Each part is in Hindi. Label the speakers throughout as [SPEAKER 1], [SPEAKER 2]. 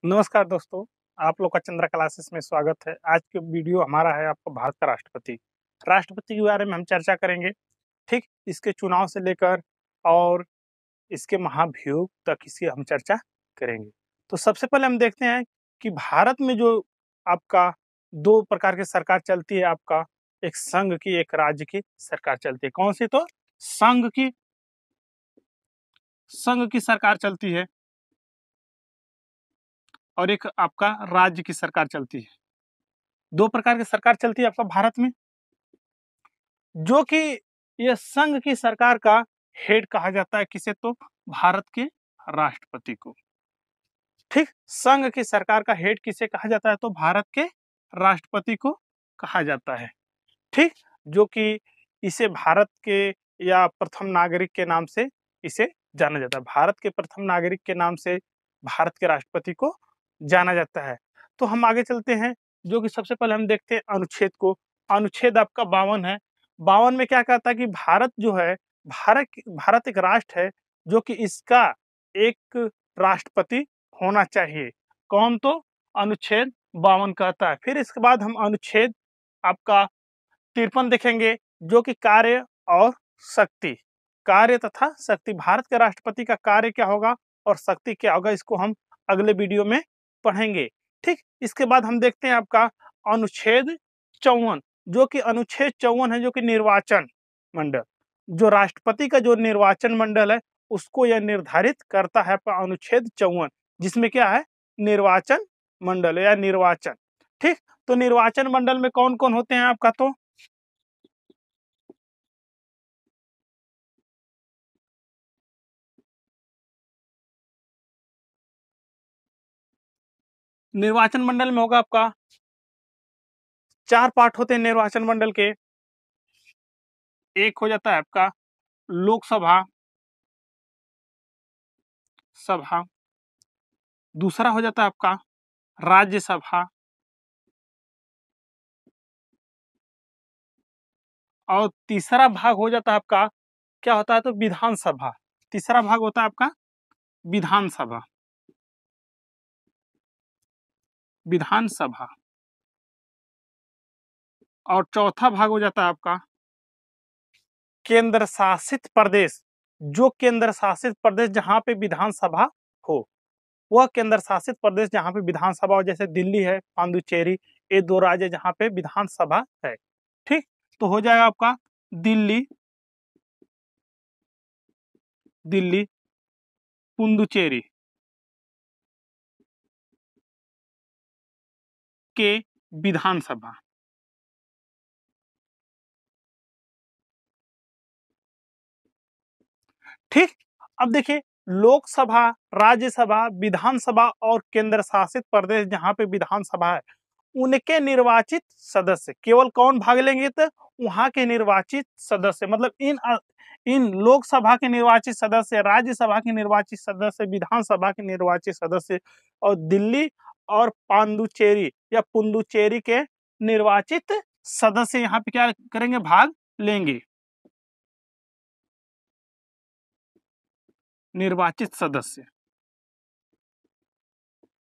[SPEAKER 1] नमस्कार दोस्तों, आप लोग का चंद्रा क्लासेस में स्वागत है। आज के वीडियो हमारा है आपका भारत का राष्ट्रपति के बारे में हम चर्चा करेंगे। ठीक, इसके चुनाव से लेकर और इसके महाभियोग तक इसकी हम चर्चा करेंगे। तो सबसे पहले हम देखते हैं कि भारत में जो आपका दो प्रकार की सरकार चलती है। आपका एक संघ की, एक राज्य की सरकार चलती है। कौन सी? तो संघ की सरकार चलती है और एक आपका राज्य की सरकार चलती है। दो प्रकार की सरकार चलती है आपका भारत में, जो कि ये संघ की सरकार का हेड कहा जाता है किसे? तो भारत के राष्ट्रपति को। ठीक, संघ की सरकार का हेड किसे कहा जाता है? तो भारत के राष्ट्रपति को कहा जाता है। ठीक, जो कि इसे भारत के या प्रथम नागरिक के नाम से इसे जाना जाता है। भारत के प्रथम नागरिक के नाम से भारत के राष्ट्रपति को जाना जाता है। तो हम आगे चलते हैं, जो कि सबसे पहले हम देखते हैं अनुच्छेद को। अनुच्छेद आपका 52 है। 52 में क्या कहता है कि भारत जो है, भारत एक राष्ट्र है, जो कि इसका एक राष्ट्रपति होना चाहिए। कौन? तो अनुच्छेद 52 कहता है। फिर इसके बाद हम अनुच्छेद आपका 53 देखेंगे, जो कि कार्य और शक्ति, कार्य तथा शक्ति, भारत के राष्ट्रपति का कार्य क्या होगा और शक्ति क्या होगा, इसको हम अगले वीडियो में पढ़ेंगे। ठीक, इसके बाद हम देखते हैं आपका अनुच्छेद 54, जो कि अनुच्छेद 54 है, जो कि निर्वाचन मंडल, जो राष्ट्रपति का जो निर्वाचन मंडल है उसको यह निर्धारित करता है। अनुच्छेद 54 जिसमें क्या है? निर्वाचन मंडल या निर्वाचन। ठीक, तो निर्वाचन मंडल में कौन कौन होते हैं आपका? तो निर्वाचन मंडल में होगा आपका 4 पार्ट होते हैं निर्वाचन मंडल के। एक हो जाता है आपका लोकसभा सभा, दूसरा हो जाता है आपका राज्यसभा, और तीसरा भाग हो जाता है आपका क्या होता है? तो विधानसभा। तीसरा भाग होता है आपका विधानसभा, विधानसभा। और चौथा भाग हो जाता है आपका केंद्र शासित प्रदेश। जो केंद्र शासित प्रदेश जहां पे विधानसभा हो, वह केंद्र शासित प्रदेश जहां पे विधानसभा हो, जैसे दिल्ली है, पांडुचेरी, ये दो राज्य जहां पे विधानसभा है। ठीक, तो हो जाएगा आपका दिल्ली, दिल्ली, पुडुचेरी के विधानसभा। ठीक, अब देखिए, लोकसभा, राज्यसभा, विधानसभा और केंद्र शासित प्रदेश जहां पे विधानसभा है, उनके निर्वाचित सदस्य केवल कौन भाग लेंगे? तो वहां के निर्वाचित सदस्य, मतलब इन लोकसभा के निर्वाचित सदस्य, राज्यसभा के निर्वाचित सदस्य, विधानसभा के निर्वाचित सदस्य और दिल्ली और पांडुचेरी या पुडुचेरी के निर्वाचित सदस्य यहाँ पे क्या करेंगे? भाग लेंगे। निर्वाचित सदस्य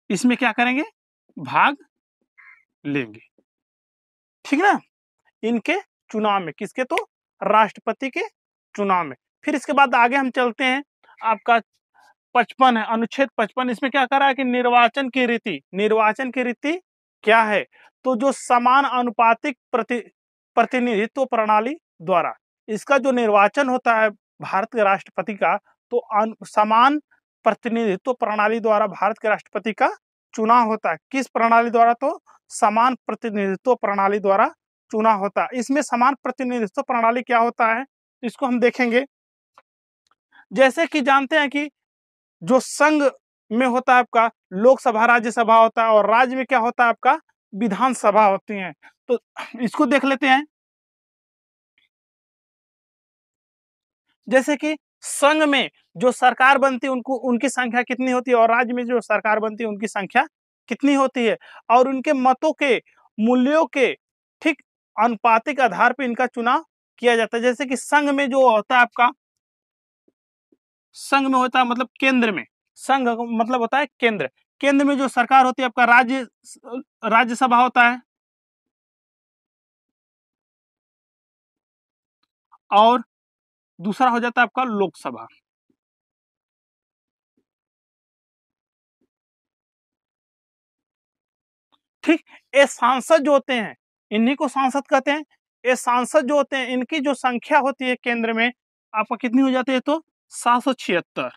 [SPEAKER 1] इसमें क्या करेंगे? भाग लेंगे। ठीक ना? इनके चुनाव में, किसके? तो राष्ट्रपति के चुनाव में। फिर इसके बाद आगे हम चलते हैं, आपका 55 है, अनुच्छेद 55। इसमें क्या करा है कि निर्वाचन की रीति, निर्वाचन की रीति क्या है? तो जो समान अनुपातिक प्रतिनिधित्व प्रणाली द्वारा इसका जो निर्वाचन होता है भारत के राष्ट्रपति का, तो समान प्रतिनिधित्व प्रणाली द्वारा भारत के राष्ट्रपति का चुनाव होता है। किस प्रणाली द्वारा? तो समान प्रतिनिधित्व प्रणाली द्वारा चुनाव होता है। इसमें समान प्रतिनिधित्व प्रणाली क्या होता है, इसको हम देखेंगे। जैसे कि जानते हैं कि जो संघ में होता है आपका लोकसभा, राज्यसभा होता है, और राज्य में क्या होता है आपका? विधानसभा होती है। तो इसको देख लेते हैं। जैसे कि संघ में जो सरकार बनती है उनको, उनकी संख्या कितनी होती है, और राज्य में जो सरकार बनती है उनकी संख्या कितनी होती है, और उनके मतों के, मूल्यों के ठीक अनुपातिक आधार पर इनका चुनाव किया जाता है। जैसे कि संघ में जो होता है आपका, संघ में होता है मतलब केंद्र में, संघ मतलब होता है केंद्र। केंद्र में जो सरकार होती है आपका राज्यसभा होता है, और दूसरा हो जाता है आपका लोकसभा। ठीक, ये सांसद जो होते हैं इन्हीं को सांसद कहते हैं। ये सांसद जो होते हैं इनकी जो संख्या होती है केंद्र में आपका कितनी हो जाती है, तो 776।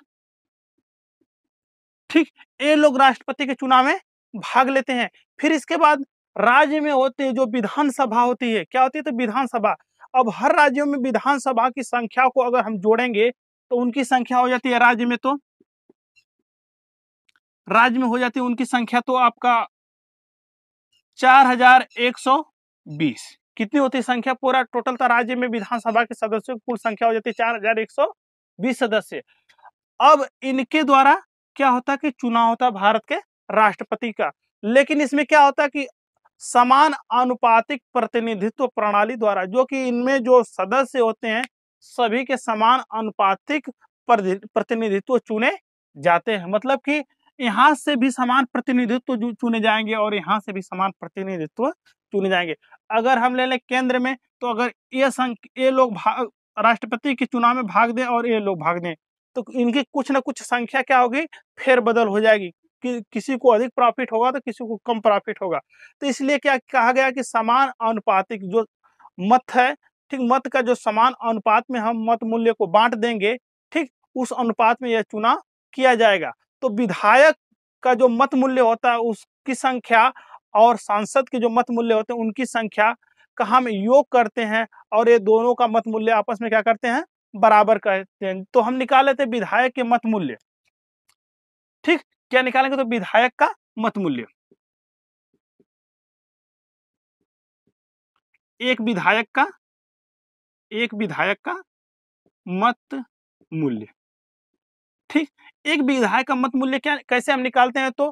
[SPEAKER 1] ठीक, ये लोग राष्ट्रपति के चुनाव में भाग लेते हैं। फिर इसके बाद राज्य में होते हैं जो विधानसभा होती है, क्या होती है, तो विधानसभा। अब हर राज्यों में विधानसभा की संख्या को अगर हम जोड़ेंगे तो उनकी संख्या हो जाती है राज्य में, तो राज्य में हो जाती है उनकी संख्या तो आपका 4120। कितनी होती है संख्या, पूरा टोटल था राज्य में विधानसभा के सदस्यों की कुल संख्या हो जाती है 4120 सदस्य। अब इनके द्वारा क्या होता है कि चुनाव होता है भारत के राष्ट्रपति का। लेकिन इसमें क्या होता है कि समान आनुपातिक प्रतिनिधित्व प्रणाली द्वारा, जो कि इनमें जो सदस्य होते हैं सभी के समान आनुपातिक प्रतिनिधित्व चुने जाते हैं। मतलब कि यहाँ से भी समान प्रतिनिधित्व चुने जाएंगे और यहाँ से भी समान प्रतिनिधित्व चुने जाएंगे। अगर हम ले लें केंद्र में, तो अगर ये लोग राष्ट्रपति के चुनाव में भाग दें और ये लोग भाग दें तो इनकी कुछ ना कुछ संख्या क्या होगी, फेरबदल हो जाएगी कि किसी को अधिक प्रॉफिट होगा तो किसी को कम प्रॉफिट होगा। तो इसलिए क्या कहा गया कि समान अनुपातिक जो मत है, ठीक, मत का जो समान अनुपात में हम मत मूल्य को बांट देंगे, ठीक, उस अनुपात में यह चुनाव किया जाएगा। तो विधायक का जो मत मूल्य होता है उसकी संख्या और सांसद के जो मत मूल्य होते हैं उनकी संख्या का हम योग करते हैं और ये दोनों का मत मूल्य आपस में क्या करते हैं, बराबर करते हैं। तो हम निकाल लेते हैं विधायक के मत मूल्य। ठीक, क्या निकालेंगे, तो विधायक का मत मूल्य, एक विधायक का मत मूल्य। ठीक, एक विधायक का मत मूल्य क्या कैसे हम निकालते हैं, तो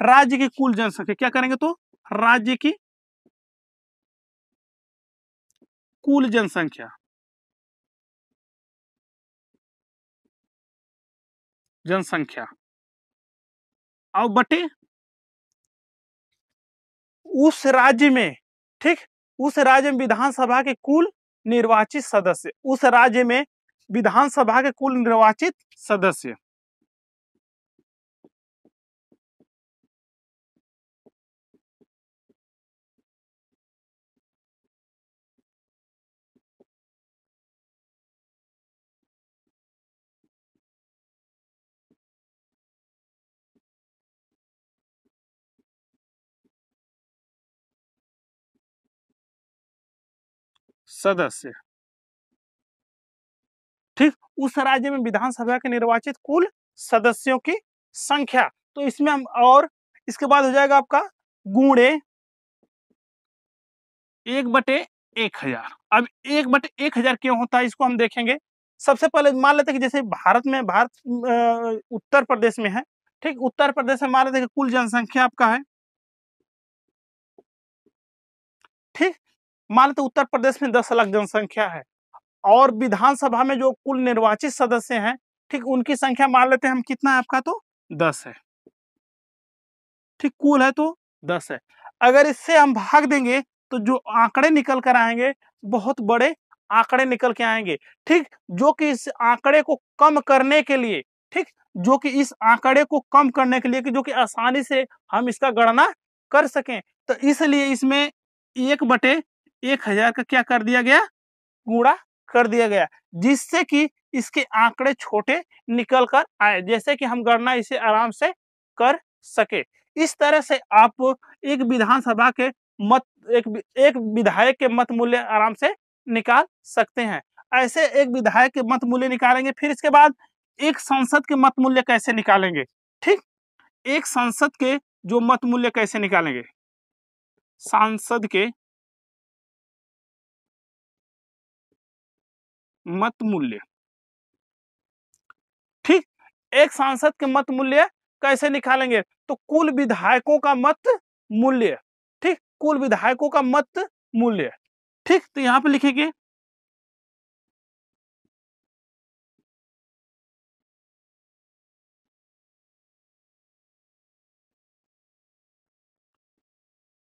[SPEAKER 1] राज्य की कुल जनसंख्या, क्या करेंगे, तो राज्य की कुल जनसंख्या और बटे उस राज्य में, ठीक, उस राज्य में विधानसभा के कुल निर्वाचित सदस्य, उस राज्य में विधानसभा के कुल निर्वाचित सदस्य। सदस्य, ठीक, उस राज्य में विधानसभा के निर्वाचित कुल सदस्यों की संख्या। तो इसमें हम, और इसके बाद हो जाएगा आपका गुणे 1/1000। अब 1/1000 क्यों होता है इसको हम देखेंगे। सबसे पहले मान लेते हैं कि जैसे भारत उत्तर प्रदेश में है, ठीक, उत्तर प्रदेश में मान लेते हैं कि कुल जनसंख्या आपका है, ठीक, मान लेते उत्तर प्रदेश में 10 लाख जनसंख्या है और विधानसभा में जो कुल निर्वाचित सदस्य हैं, ठीक, उनकी संख्या मान लेते हैं हम कितना है आपका, तो 10 है, ठीक, कुल है तो 10 है। अगर इससे हम भाग देंगे तो जो आंकड़े निकल कर आएंगे बहुत बड़े आंकड़े निकल के आएंगे, ठीक, जो कि इस आंकड़े को कम करने के लिए, ठीक, जो कि इस आंकड़े को कम करने के लिए कि जो कि आसानी से हम इसका गणना कर सकें, तो इसलिए इसमें 1/1000 का क्या कर दिया गया, गुणा कर दिया गया, जिससे कि इसके आंकड़े छोटे निकल कर आए, जैसे कि हम गणना इसे आराम से कर सके। इस तरह से आप एक विधानसभा के मत एक विधायक के मत मूल्य आराम से निकाल सकते हैं। ऐसे एक विधायक के मत मूल्य निकालेंगे, फिर इसके बाद एक सांसद के मत मूल्य कैसे निकालेंगे, ठीक, एक सांसद के जो मत मूल्य कैसे निकालेंगे, सांसद के मत मूल्य, ठीक, एक सांसद के मत मूल्य कैसे निकालेंगे, तो कुल विधायकों का मत मूल्य, ठीक, कुल विधायकों का मत मूल्य, ठीक, तो यहां पे लिखेंगे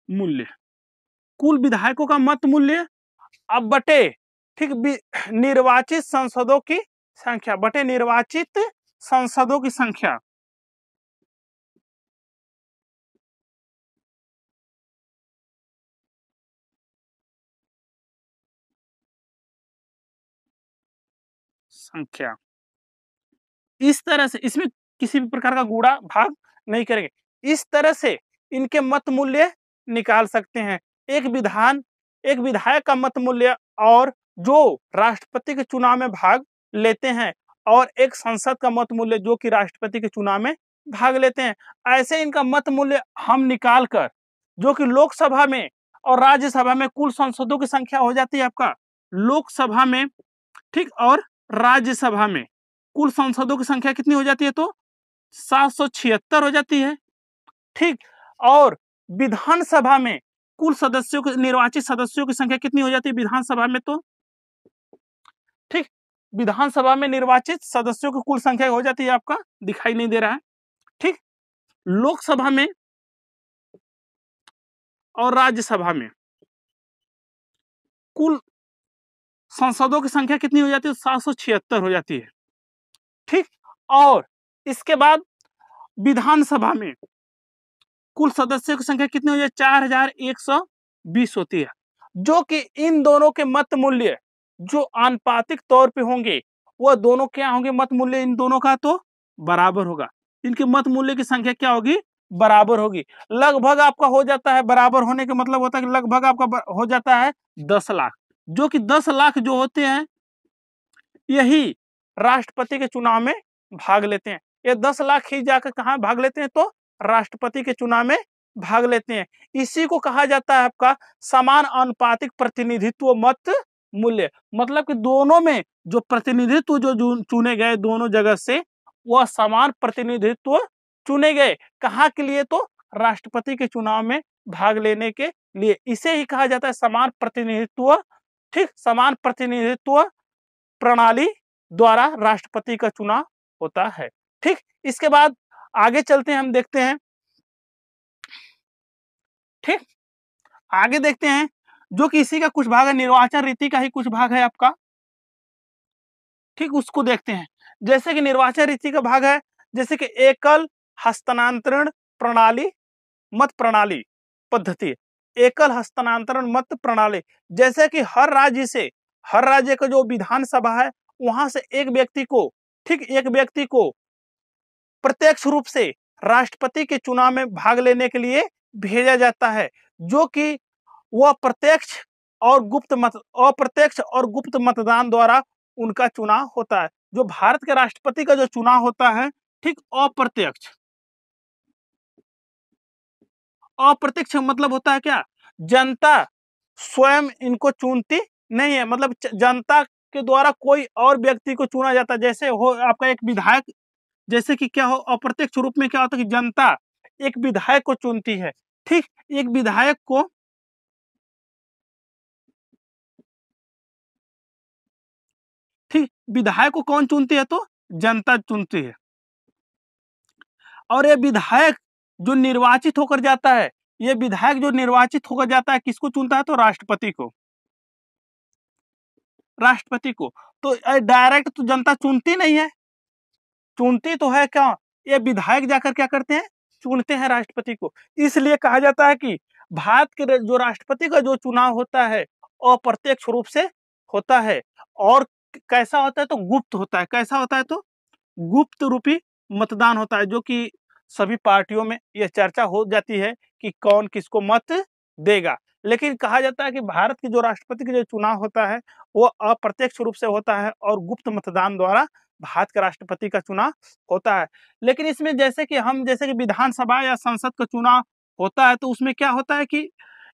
[SPEAKER 1] मूल्य, कुल विधायकों का मत मूल्य अब बटे, ठीक, निर्वाचित सांसदों की संख्या बटे निर्वाचित सांसदों की संख्या। संख्या इस तरह से, इसमें किसी भी प्रकार का गुणा भाग नहीं करेंगे, इस तरह से इनके मत मूल्य निकाल सकते हैं। एक विधायक का मत मूल्य और जो राष्ट्रपति के चुनाव में भाग लेते हैं, और एक संसद का मत मूल्य जो कि राष्ट्रपति के चुनाव में भाग लेते हैं, ऐसे इनका मत मूल्य हम निकाल कर, जो कि लोकसभा में और राज्यसभा में कुल सांसदों की संख्या हो जाती है आपका, लोकसभा में, ठीक, और राज्यसभा में कुल सांसदों की संख्या कितनी हो जाती है, तो 776 हो जाती है, ठीक। और विधानसभा में कुल सदस्यों के, निर्वाचित सदस्यों की संख्या कितनी हो जाती है विधानसभा में, तो ठीक, विधानसभा में निर्वाचित सदस्यों की कुल संख्या हो जाती है आपका, दिखाई नहीं दे रहा है, ठीक। लोकसभा में और राज्यसभा में कुल सांसदों की संख्या कितनी हो जाती है, 776 हो जाती है, ठीक। और इसके बाद विधानसभा में कुल सदस्यों की संख्या कितनी हो जाए, 4120 होती है, जो कि इन दोनों के मत मूल्य जो आनुपातिक तौर पे होंगे, वह दोनों क्या होंगे, मत मूल्य इन दोनों का तो बराबर होगा, इनके मत मूल्य की संख्या क्या होगी, बराबर होगी। लगभग आपका हो जाता है, बराबर होने का मतलब होता है कि लगभग आपका हो जाता है 10 लाख, जो कि 10 लाख जो होते हैं यही राष्ट्रपति के चुनाव में भाग लेते हैं। ये 10 लाख ही जाकर कहाँ भाग लेते हैं, तो राष्ट्रपति के चुनाव में भाग लेते हैं। इसी को कहा जाता है आपका समान अनुपातिक प्रतिनिधित्व मत मूल्य, मतलब कि दोनों में जो प्रतिनिधित्व जो चुने गए दोनों जगह से, वह समान प्रतिनिधित्व चुने गए, कहाँ के लिए, तो राष्ट्रपति के चुनाव में भाग लेने के लिए। इसे ही कहा जाता है समान प्रतिनिधित्व, ठीक, समान प्रतिनिधित्व प्रणाली द्वारा राष्ट्रपति का चुनाव होता है, ठीक। इसके बाद आगे चलते हैं, हम देखते हैं, ठीक, आगे देखते हैं, जो कि इसी का कुछ भाग है, निर्वाचन रीति का ही कुछ भाग है आपका, ठीक, उसको देखते हैं। जैसे कि निर्वाचन रीति का भाग है, जैसे कि एकल हस्तांतरण प्रणाली, मत प्रणाली पद्धति, एकल हस्तांतरण मत प्रणाली, जैसे कि हर राज्य का जो विधानसभा है, वहां से एक व्यक्ति को, ठीक, एक व्यक्ति को प्रत्यक्ष रूप से राष्ट्रपति के चुनाव में भाग लेने के लिए भेजा जाता है, जो कि वह अप्रत्यक्ष और गुप्त मतदान द्वारा उनका चुनाव होता है। जो भारत के राष्ट्रपति का जो चुनाव होता है, ठीक, अप्रत्यक्ष मतलब होता है क्या, जनता स्वयं इनको चुनती नहीं है, मतलब जनता के द्वारा कोई और व्यक्ति को चुना जाता है। जैसे हो आपका एक विधायक, जैसे कि क्या हो, अप्रत्यक्ष रूप में क्या होता है कि जनता एक विधायक को चुनती है, ठीक, एक विधायक को, ठीक, विधायक को कौन चुनती है, तो जनता चुनती है। और ये विधायक जो निर्वाचित होकर जाता है, ये विधायक जो निर्वाचित होकर जाता है किसको चुनता है, तो राष्ट्रपति को, राष्ट्रपति को। तो डायरेक्ट तो जनता चुनती नहीं है, चुनती तो है क्या, ये विधायक जाकर क्या करते हैं, चुनते हैं राष्ट्रपति को। इसलिए कहा जाता है कि भारत के जो राष्ट्रपति का जो चुनाव होता है अप्रत्यक्ष रूप से होता है, और कैसा होता है, तो गुप्त होता है। कैसा होता है, तो गुप्त रूपी मतदान होता है, जो कि सभी पार्टियों में यह चर्चा हो जाती है कि कौन किसको मत देगा। लेकिन कहा जाता है कि भारत के जो राष्ट्रपति का जो चुनाव होता है वो अप्रत्यक्ष रूप से होता है और गुप्त मतदान द्वारा भारत के राष्ट्रपति का चुनाव होता है। लेकिन इसमें जैसे कि विधानसभा या संसद का चुनाव होता है, तो उसमें क्या होता है कि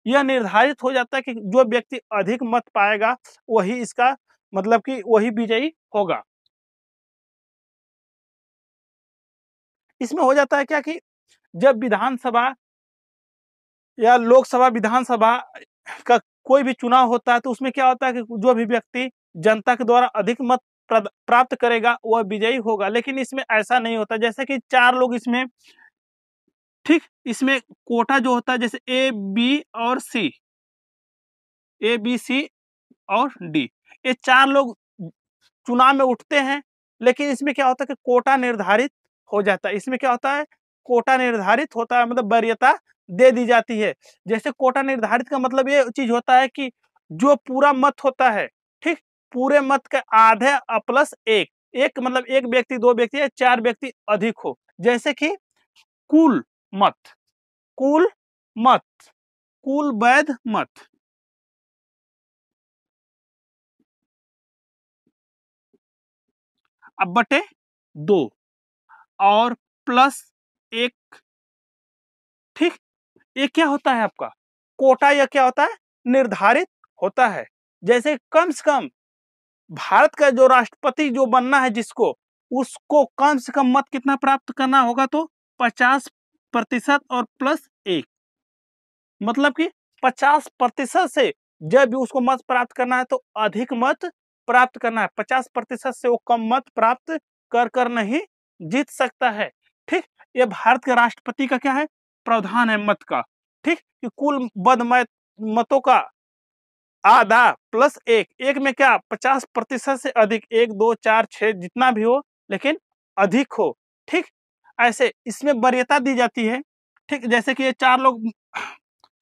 [SPEAKER 1] यह निर्धारित हो जाता है कि जो व्यक्ति अधिक मत पाएगा वही इसका मतलब कि वही विजयी होगा। इसमें हो जाता है क्या कि जब विधानसभा या लोकसभा विधानसभा का कोई भी चुनाव होता है, तो उसमें क्या होता है कि जो भी व्यक्ति जनता के द्वारा अधिक मत प्राप्त करेगा वह विजयी होगा। लेकिन इसमें ऐसा नहीं होता, जैसे कि 4 लोग इसमें ठीक, इसमें कोटा जो होता है जैसे ए बी और सी, ए बी सी और डी, ये 4 लोग चुनाव में उठते हैं, लेकिन इसमें क्या होता है कि कोटा निर्धारित हो जाता है। इसमें क्या होता है, कोटा निर्धारित होता है, मतलब वरीयता दे दी जाती है। जैसे कोटा निर्धारित का मतलब ये चीज होता है कि जो पूरा मत होता है, ठीक, पूरे मत का आधे प्लस एक, एक मतलब एक व्यक्ति, दो व्यक्ति या 4 व्यक्ति अधिक हो। जैसे कि कुल मत, कुल मत, कुल वैध मत, अब बटे 2 और प्लस 1, ठीक, ये क्या होता है आपका कोटा, या क्या होता है, निर्धारित होता है। जैसे कम से कम भारत का जो राष्ट्रपति जो बनना है जिसको, उसको कम से कम मत कितना प्राप्त करना होगा, तो 50% और प्लस 1, मतलब कि 50% से जब भी उसको मत प्राप्त करना है तो अधिक मत प्राप्त करना है, 50% से वो कम मत प्राप्त कर नहीं जीत सकता है। ठीक, ये भारत के राष्ट्रपति का क्या है, प्रावधान है मत का। ठीक, कि कुल बद मतों का आधा प्लस एक, एक में क्या 50% से अधिक, 1 2 4 6 जितना भी हो, लेकिन अधिक हो। ठीक, ऐसे इसमें वरीयता दी जाती है। ठीक, जैसे कि ये 4 लोग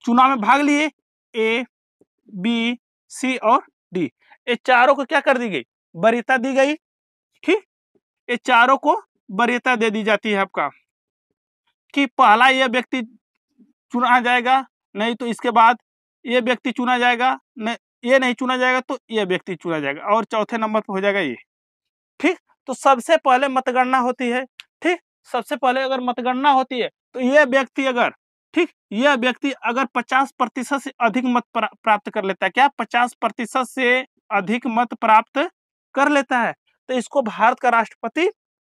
[SPEAKER 1] चुनाव में भाग लिए, ए बी सी और डी, ये चारों को क्या कर दी गई, वरीयता दी गई। ठीक, ये चारों को वरीयता दे दी जाती है आपका, कि पहला यह व्यक्ति चुना जाएगा, नहीं तो इसके बाद ये व्यक्ति चुना जाएगा, नहीं ये नहीं चुना जाएगा तो ये व्यक्ति चुना जाएगा, और चौथे नंबर पर हो जाएगा ये। ठीक, तो सबसे पहले मतगणना होती है। ठीक, सबसे पहले अगर मतगणना होती है तो यह व्यक्ति अगर, ठीक, यह व्यक्ति अगर 50% से अधिक मत प्राप्त कर लेता है, क्या 50% से अधिक मत प्राप्त कर लेता है, तो इसको भारत का राष्ट्रपति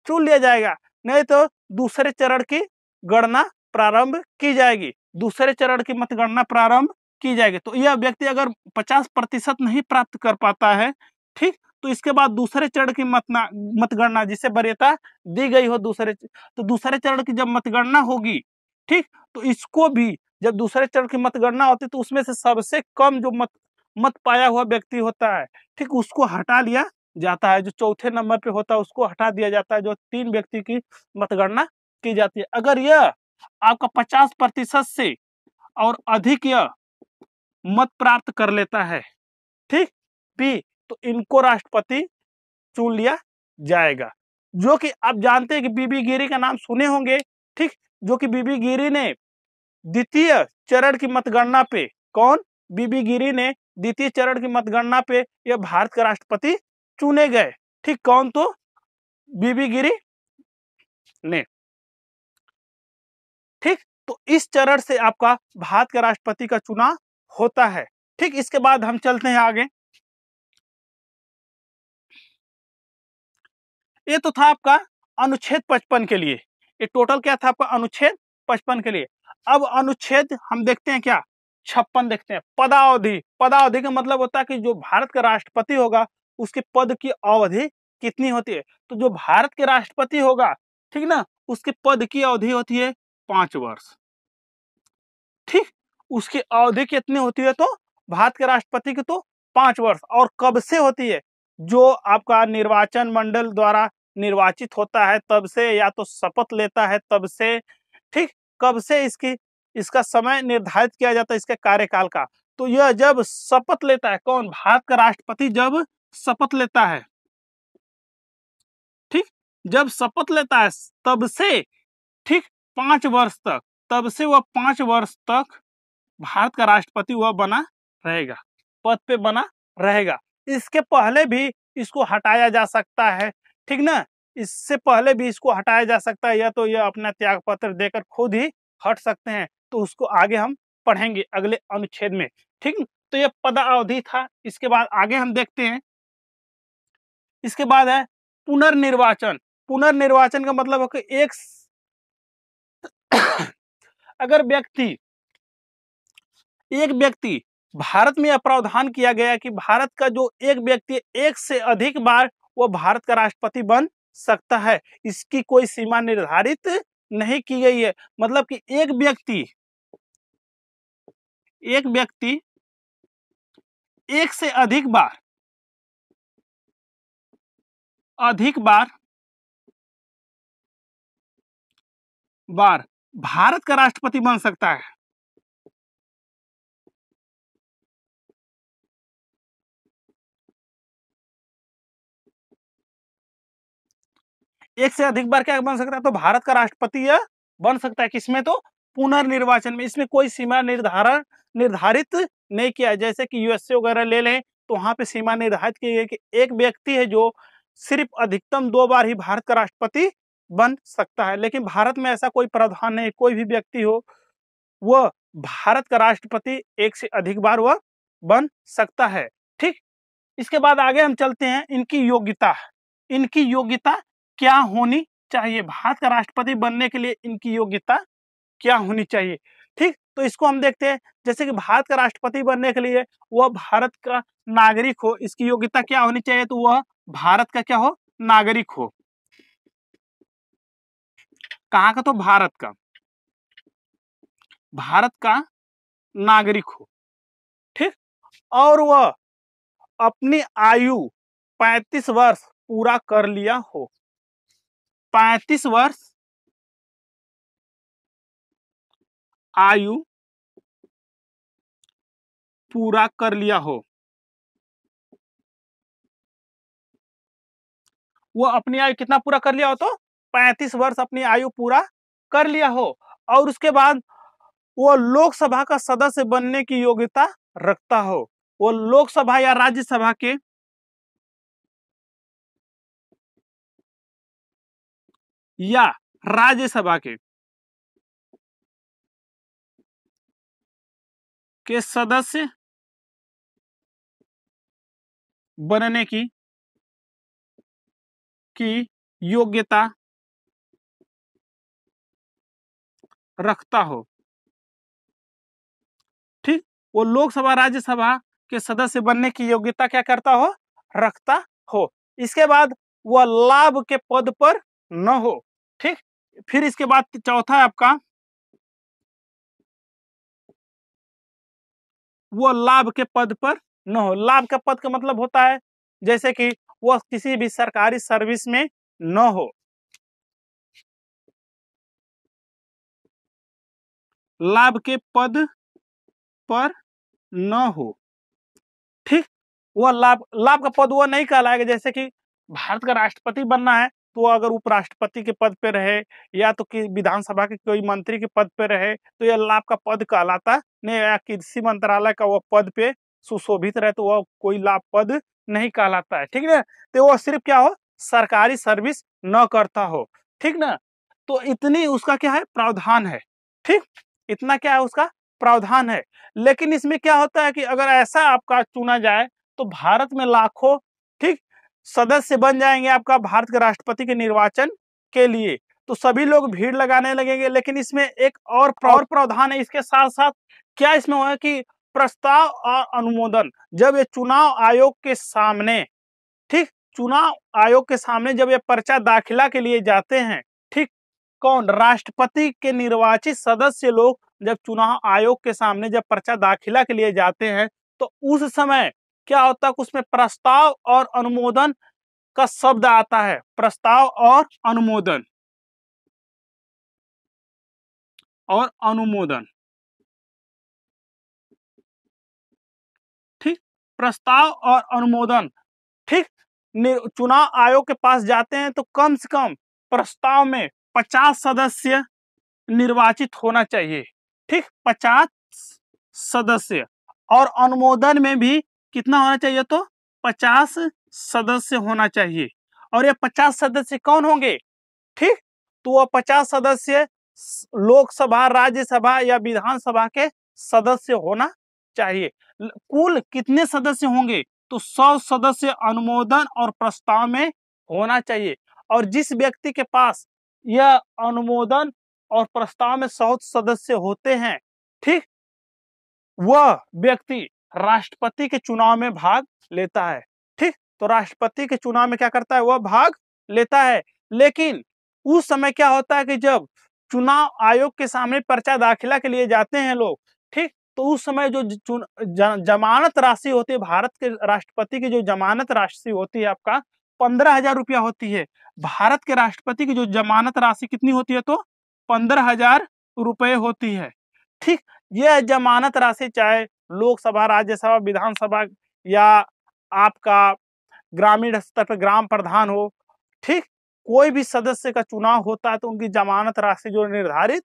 [SPEAKER 1] चुन लिया जाएगा। नहीं तो दूसरे चरण की गणना प्रारंभ की जाएगी, दूसरे चरण की मतगणना प्रारंभ की जाएगी। तो यह व्यक्ति अगर 50% नहीं प्राप्त कर पाता है, ठीक, तो इसके बाद दूसरे चरण की मतगणना जिसे वरीयता दी गई हो दूसरे, तो दूसरे चरण की जब मतगणना होगी, ठीक, तो इसको भी जब दूसरे चरण की मतगणना होती तो उसमें से सबसे कम जो मत पाया हुआ व्यक्ति होता है, ठीक, उसको हटा लिया जाता है। जो चौथे नंबर पे होता है उसको हटा दिया जाता है, जो 3 व्यक्ति की मतगणना की जाती है। अगर यह आपका 50% से और अधिक यह मत प्राप्त कर लेता है, ठीक, बी, तो इनको राष्ट्रपति चुन लिया जाएगा। जो कि आप जानते हैं कि बीबी गिरी का नाम सुने होंगे। ठीक, जो कि बीबी गिरी ने द्वितीय चरण की मतगणना पे, कौन, बीबी गिरी ने द्वितीय चरण की मतगणना पे यह भारत के राष्ट्रपति चुने गए। ठीक, कौन, तो बीबी गिरी ने। ठीक, तो इस चरण से आपका भारत के राष्ट्रपति का चुनाव होता है। ठीक, इसके बाद हम चलते हैं आगे। ये तो था आपका अनुच्छेद 55 के लिए, ये टोटल क्या था आपका अनुच्छेद 55 के लिए। अब अनुच्छेद हम देखते हैं क्या, 56 देखते हैं। पदावधि, पदावधि का मतलब होता है कि जो भारत का राष्ट्रपति होगा उसके पद की अवधि कितनी होती है। तो जो भारत के राष्ट्रपति होगा, ठीक ना, उसके पद की अवधि होती है 5 वर्ष। ठीक, उसकी अवधि कितनी होती है, तो भारत के राष्ट्रपति की तो 5 वर्ष। और कब से होती है, जो आपका निर्वाचन मंडल द्वारा निर्वाचित होता है तब से, या तो शपथ लेता है तब से। ठीक, कब से इसका समय निर्धारित किया जाता है इसके कार्यकाल का, तो यह जब शपथ लेता है, कौन, भारत का राष्ट्रपति जब शपथ लेता है, ठीक, जब शपथ लेता है तब से, ठीक, 5 वर्ष तक, तब से वह 5 वर्ष तक भारत का राष्ट्रपति वह बना रहेगा, पद पे बना रहेगा। इसके पहले भी इसको हटाया जा सकता है, ठीक ना, इससे पहले भी इसको हटाया जा सकता है, या तो यह अपना त्याग पत्र देकर खुद ही हट सकते हैं। तो उसको आगे हम पढ़ेंगे अगले अनुच्छेद में। ठीक, तो यह पदावधि था। इसके बाद आगे हम देखते हैं, इसके बाद है पुनर्निर्वाचन। पुनर्निर्वाचन का मतलब है कि एक अगर एक व्यक्ति, भारत में यह प्रावधान किया गया कि भारत का जो एक व्यक्ति एक से अधिक बार वो भारत का राष्ट्रपति बन सकता है, इसकी कोई सीमा निर्धारित नहीं की गई है। मतलब कि एक व्यक्ति एक से अधिक बार भारत का राष्ट्रपति बन सकता है। एक से अधिक बार क्या बन सकता है, तो भारत का राष्ट्रपति यह बन सकता है। किसमें, तो पुनर्निर्वाचन में। इसमें कोई सीमा निर्धारित नहीं किया है। जैसे कि यूएसए वगैरह ले लें तो वहां पे सीमा निर्धारित की गई कि एक व्यक्ति है जो सिर्फ अधिकतम 2 बार ही भारत का राष्ट्रपति बन सकता है। लेकिन भारत में ऐसा कोई प्रावधान नहीं, कोई भी व्यक्ति हो वह भारत का राष्ट्रपति एक से अधिक बार वह बन सकता है। ठीक, इसके बाद आगे हम चलते हैं। इनकी योग्यता क्या होनी चाहिए, भारत का राष्ट्रपति बनने के लिए इनकी योग्यता क्या होनी चाहिए। ठीक, तो इसको हम देखते हैं। जैसे कि भारत का राष्ट्रपति बनने के लिए वह भारत का नागरिक हो। इसकी योग्यता क्या होनी चाहिए, तो वह भारत का क्या हो, नागरिक हो। कहाँ का, तो भारत का नागरिक हो। ठीक, और वह अपनी आयु 35 वर्ष पूरा कर लिया हो। 35 वर्ष आयु पूरा कर लिया हो। वो अपनी आयु कितना पूरा कर लिया हो, तो 35 वर्ष अपनी आयु पूरा कर लिया हो। और उसके बाद वो लोकसभा का सदस्य बनने की योग्यता रखता हो। वो लोकसभा या राज्यसभा या राज्यसभा के सदस्य बनने की योग्यता रखता हो। ठीक, वो लोकसभा राज्यसभा के सदस्य बनने की योग्यता क्या करता हो, रखता हो। इसके बाद वह लाभ के पद पर न हो। ठीक, फिर इसके बाद चौथा है आपका, वो लाभ के पद पर न हो। लाभ का पद का मतलब होता है जैसे कि वह किसी भी सरकारी सर्विस में न हो। लाभ के पद पर न हो। ठीक, वह लाभ का पद वह नहीं कहलाएगा। जैसे कि भारत का राष्ट्रपति बनना है तो वो अगर उपराष्ट्रपति के पद पे रहे या तो कि विधानसभा के कोई मंत्री के पद पे रहे तो यह लाभ का पद कहलाता नहीं। या कृषि मंत्रालय का वह पद पे सुशोभित रहे तो वह कोई लाभ पद नहीं कहलाता है। ठीक ना, तो वह सिर्फ क्या हो, सरकारी सर्विस न करता हो। ठीक ना, तो इतनी उसका क्या है, प्रावधान है। ठीक, इतना क्या है उसका प्रावधान है। लेकिन इसमें क्या होता है कि अगर ऐसा आपका चुना जाए तो भारत में लाखों, ठीक, सदस्य बन जाएंगे आपका भारत के राष्ट्रपति के निर्वाचन के लिए, तो सभी लोग भीड़ लगाने लगेंगे। लेकिन इसमें एक और प्रावधान है इसके साथ साथ। क्या इसमें हुआ कि प्रस्ताव और अनुमोदन, जब ये चुनाव आयोग के सामने, ठीक, चुनाव आयोग के सामने जब ये पर्चा दाखिला के लिए जाते हैं, ठीक, कौन, राष्ट्रपति के निर्वाचित सदस्य लोग जब चुनाव आयोग के सामने जब पर्चा दाखिला के लिए जाते हैं तो उस समय क्या होता है, उसमें प्रस्ताव और अनुमोदन का शब्द आता है। प्रस्ताव और अनुमोदन ठीक, प्रस्ताव और अनुमोदन। ठीक, चुनाव आयोग के पास जाते हैं तो कम से कम प्रस्ताव में 50 सदस्य निर्वाचित होना चाहिए। ठीक, 50 सदस्य, और अनुमोदन में भी कितना होना चाहिए, तो 50 सदस्य होना चाहिए। और ये 50 सदस्य कौन होंगे, ठीक, तो वह 50 सदस्य लोकसभा, राज्यसभा या विधानसभा के सदस्य होना चाहिए। कुल कितने सदस्य होंगे, तो 100 सदस्य अनुमोदन और प्रस्ताव में होना चाहिए। और जिस व्यक्ति के पास यह अनुमोदन और प्रस्ताव में 100 सदस्य होते हैं, ठीक, वह व्यक्ति राष्ट्रपति के चुनाव में भाग लेता है। ठीक, तो राष्ट्रपति के चुनाव में क्या करता है, वह भाग लेता है। लेकिन उस समय क्या होता है कि जब चुनाव आयोग के सामने पर्चा दाखिला के लिए जाते हैं लोग, ठीक, तो उस समय जो जमानत राशि होती है, भारत के राष्ट्रपति की जो जमानत राशि होती है आपका 15,000 रुपया होती है। भारत के राष्ट्रपति की जो जमानत राशि कितनी होती है, तो 15,000 रुपए होती है। ठीक, यह जमानत राशि चाहे लोकसभा, राज्यसभा, विधानसभा या आपका ग्रामीण स्तर पर ग्राम प्रधान हो, ठीक, कोई भी सदस्य का चुनाव होता है तो उनकी जमानत राशि जो निर्धारित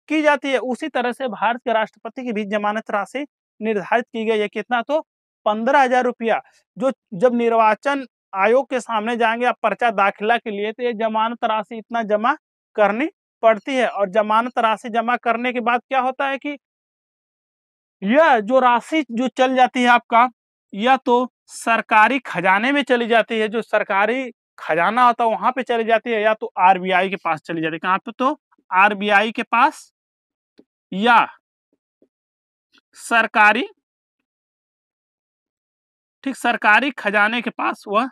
[SPEAKER 1] की जाती है, उसी तरह से भारत के राष्ट्रपति की भी जमानत राशि निर्धारित की गई है। कितना, तो 15,000 रुपया। जो जब निर्वाचन आयोग के सामने जाएंगे आप पर्चा दाखिला के लिए, तो ये जमानत राशि इतना जमा करनी पड़ती है। और जमानत राशि जमा करने के बाद क्या होता है कि यह जो राशि जो चल जाती है आपका, या तो सरकारी खजाने में चली जाती है, जो सरकारी खजाना होता है वहां पे चली जाती है, या तो आरबीआई के पास चली जाती है। कहां पे, तो आरबीआई के पास, या सरकारी, ठीक, सरकारी खजाने के पास वह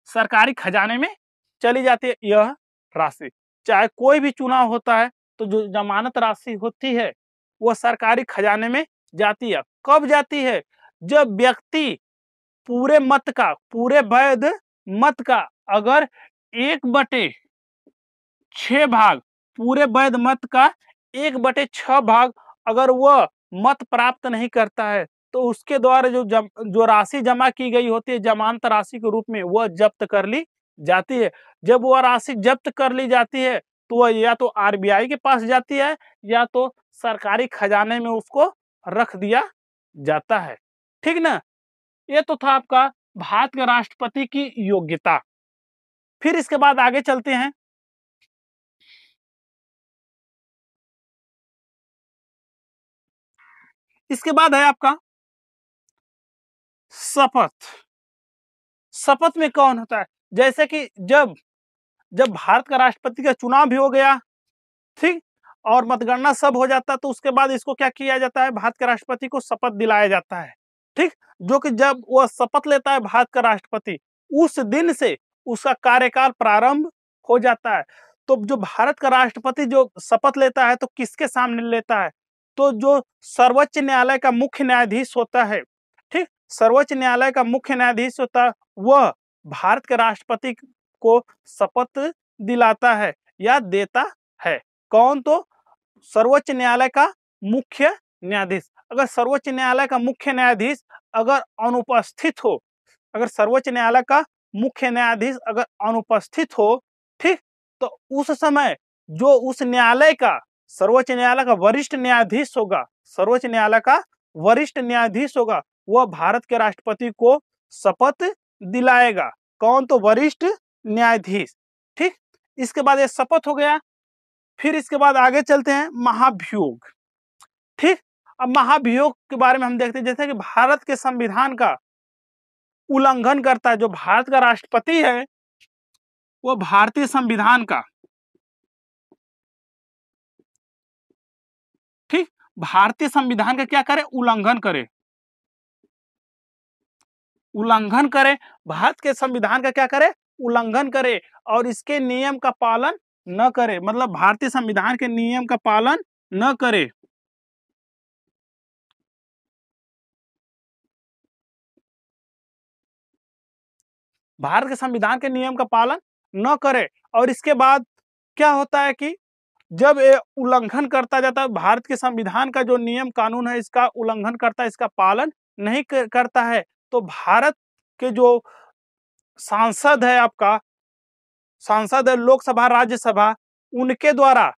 [SPEAKER 1] सरकारी खजाने में चली जाती है यह राशि। चाहे कोई भी चुनाव होता है तो जो जमानत राशि होती है वह सरकारी खजाने में जाती है। कब जाती है, जब व्यक्ति पूरे मत का, पूरे वैध मत का अगर 1/6 भाग, पूरे वैध मत का 1/6 भाग अगर वह मत प्राप्त नहीं करता है, तो उसके द्वारा जो राशि जमा की गई होती है जमानत राशि के रूप में, वह जब्त कर ली जाती है। जब वह राशि जब्त कर ली जाती है तो वह या तो आरबीआई के पास जाती है, या तो सरकारी खजाने में उसको रख दिया जाता है। ठीक ना, ये तो था आपका भारत के राष्ट्रपति की योग्यता। फिर इसके बाद आगे चलते हैं। इसके बाद है आपका शपथ। शपथ में कौन होता है, जैसे कि जब भारत का राष्ट्रपति का चुनाव भी हो गया, ठीक, और मतगणना सब हो जाता है, तो उसके बाद इसको क्या किया जाता है, भारत के राष्ट्रपति को शपथ दिलाया जाता है। ठीक, जो कि जब वह शपथ लेता है भारत का राष्ट्रपति, उस दिन से उसका कार्यकाल प्रारंभ हो जाता है। तो जो भारत का राष्ट्रपति जो शपथ लेता है तो किसके सामने लेता है, तो जो सर्वोच्च न्यायालय का मुख्य न्यायाधीश होता है, ठीक, सर्वोच्च न्यायालय का मुख्य न्यायाधीश होता है, वह भारत के राष्ट्रपति को शपथ दिलाता है या देता है। कौन, तो सर्वोच्च न्यायालय का मुख्य न्यायाधीश। अगर सर्वोच्च न्यायालय का मुख्य न्यायाधीश अगर अनुपस्थित हो, अगर सर्वोच्च न्यायालय का मुख्य न्यायाधीश अगर अनुपस्थित हो, ठीक, तो उस समय जो उस न्यायालय का, सर्वोच्च न्यायालय का वरिष्ठ न्यायाधीश होगा, सर्वोच्च न्यायालय का वरिष्ठ न्यायाधीश होगा, वह भारत के राष्ट्रपति को शपथ दिलाएगा। कौन, तो वरिष्ठ न्यायाधीश। ठीक, इसके बाद ये शपथ हो गया। फिर इसके बाद आगे चलते हैं महाभियोग। ठीक, अब महाभियोग के बारे में हम देखते हैं, जैसे कि भारत के संविधान का उल्लंघन करता है, जो भारत का राष्ट्रपति है वो भारतीय संविधान का, ठीक, भारतीय संविधान का क्या करे, उल्लंघन करे, उल्लंघन करे, भारत के संविधान का क्या करे, उल्लंघन करे, और इसके नियम का पालन न करे, मतलब भारतीय संविधान के नियम का पालन न करे। भारत के संविधान के नियम का पालन न करे, और इसके बाद क्या होता है कि जब ये उल्लंघन करता जाता है, भारत के संविधान का जो नियम कानून है इसका उल्लंघन करता है, इसका पालन नहीं करता है, तो भारत के जो सांसद है, आपका सांसद है लोकसभा राज्यसभा, उनके द्वारा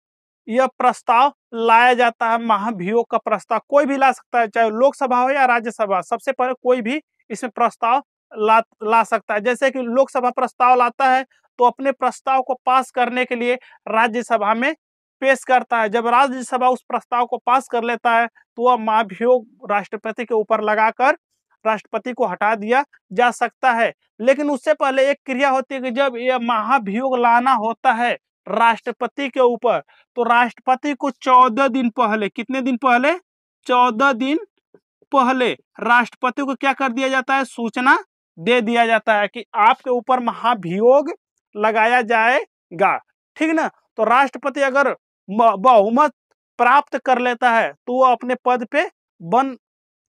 [SPEAKER 1] यह प्रस्ताव लाया जाता है। महाभियोग का प्रस्ताव कोई भी ला सकता है, चाहे लोकसभा हो या राज्यसभा, सबसे पहले कोई भी इसमें प्रस्ताव ला सकता है। जैसे कि लोकसभा प्रस्ताव लाता है तो अपने प्रस्ताव को पास करने के लिए राज्यसभा में पेश करता है। जब राज्यसभा उस प्रस्ताव को पास कर लेता है तो वह महाभियोग राष्ट्रपति के ऊपर लगाकर राष्ट्रपति को हटा दिया जा सकता है। लेकिन उससे पहले एक क्रिया होती है कि जब यह महाभियोग लाना होता है राष्ट्रपति के ऊपर, तो राष्ट्रपति को 14 दिन पहले, कितने दिन पहले, 14 दिन पहले राष्ट्रपति को क्या कर दिया जाता है, सूचना दे दिया जाता है कि आपके ऊपर महाभियोग लगाया जाएगा। ठीक ना। तो राष्ट्रपति अगर बहुमत प्राप्त कर लेता है तो वो अपने पद पे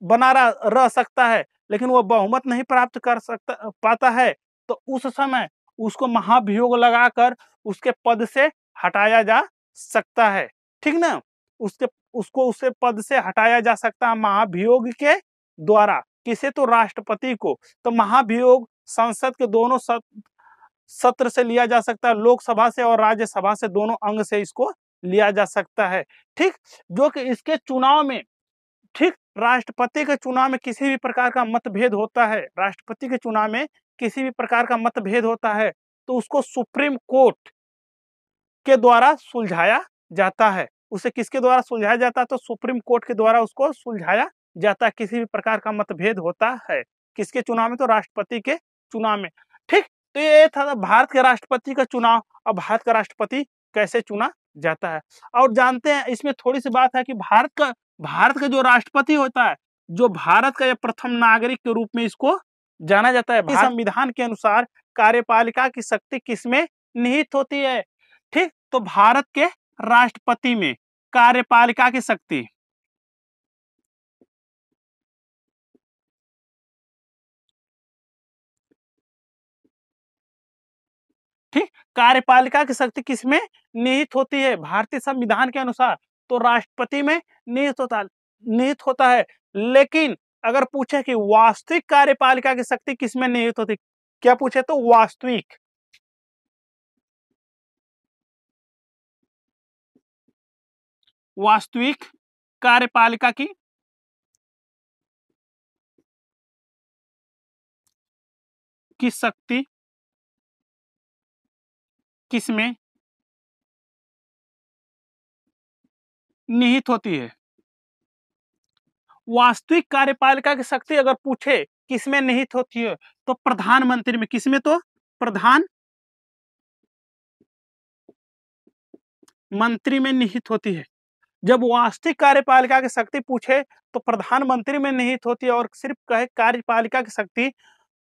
[SPEAKER 1] बना रह सकता है, लेकिन वो बहुमत नहीं प्राप्त कर सकता पाता है तो उस समय उसको महाभियोग लगाकर उसके पद से हटाया जा सकता है। ठीक ना। उसको उससे पद से हटाया जा सकता है महाभियोग के द्वारा। किसे? तो राष्ट्रपति को। तो महाभियोग संसद के दोनों सत्र से लिया जा सकता है, लोकसभा से और राज्यसभा से, दोनों अंग से इसको लिया जा सकता है। ठीक। जो कि इसके चुनाव में, ठीक, राष्ट्रपति के चुनाव में किसी भी प्रकार का मतभेद होता है, राष्ट्रपति के चुनाव में किसी भी प्रकार का मतभेद होता है तो उसको सुप्रीम कोर्ट के द्वारा सुलझाया जाता है। उसे किसके द्वारा सुलझाया जाता है? तो सुप्रीम कोर्ट के द्वारा उसको सुलझाया जाता है। किसी भी प्रकार का मतभेद होता है किसके चुनाव में? तो राष्ट्रपति के चुनाव में। ठीक। तो ये था भारत के राष्ट्रपति का चुनाव। अब भारत का राष्ट्रपति कैसे चुना जाता है और जानते हैं। इसमें थोड़ी सी बात है कि भारत का जो राष्ट्रपति होता है, जो भारत का प्रथम नागरिक के रूप में इसको जाना जाता है। संविधान के अनुसार कार्यपालिका की शक्ति किसमें निहित होती है? ठीक। तो भारत के राष्ट्रपति में कार्यपालिका की शक्ति, ठीक, कार्यपालिका की शक्ति किसमें निहित होती है? भारतीय संविधान के अनुसार तो राष्ट्रपति में निहित होता है। लेकिन अगर पूछे कि वास्तविक कार्यपालिका की शक्ति किसमें निहित होती, क्या पूछे? तो वास्तविक कार्यपालिका की शक्ति किसमें निहित होती है? वास्तविक कार्यपालिका की शक्ति अगर पूछे किसमें निहित होती है तो प्रधानमंत्री में। किसमें? तो प्रधानमंत्री में निहित होती है। जब वास्तविक कार्यपालिका की शक्ति पूछे तो प्रधानमंत्री में निहित होती है और सिर्फ कहे कार्यपालिका की शक्ति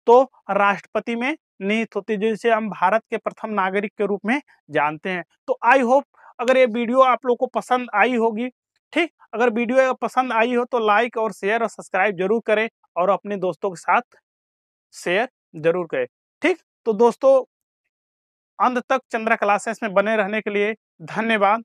[SPEAKER 1] तो राष्ट्रपति में निहित होती है, जिसे हम भारत के प्रथम नागरिक के रूप में जानते हैं। तो आई होप अगर ये वीडियो आप लोग को पसंद आई होगी। ठीक। अगर वीडियो पसंद आई हो तो लाइक और शेयर और सब्सक्राइब जरूर करें और अपने दोस्तों के साथ शेयर जरूर करें। ठीक। तो दोस्तों, अंत तक चंद्रा क्लासेस में बने रहने के लिए धन्यवाद।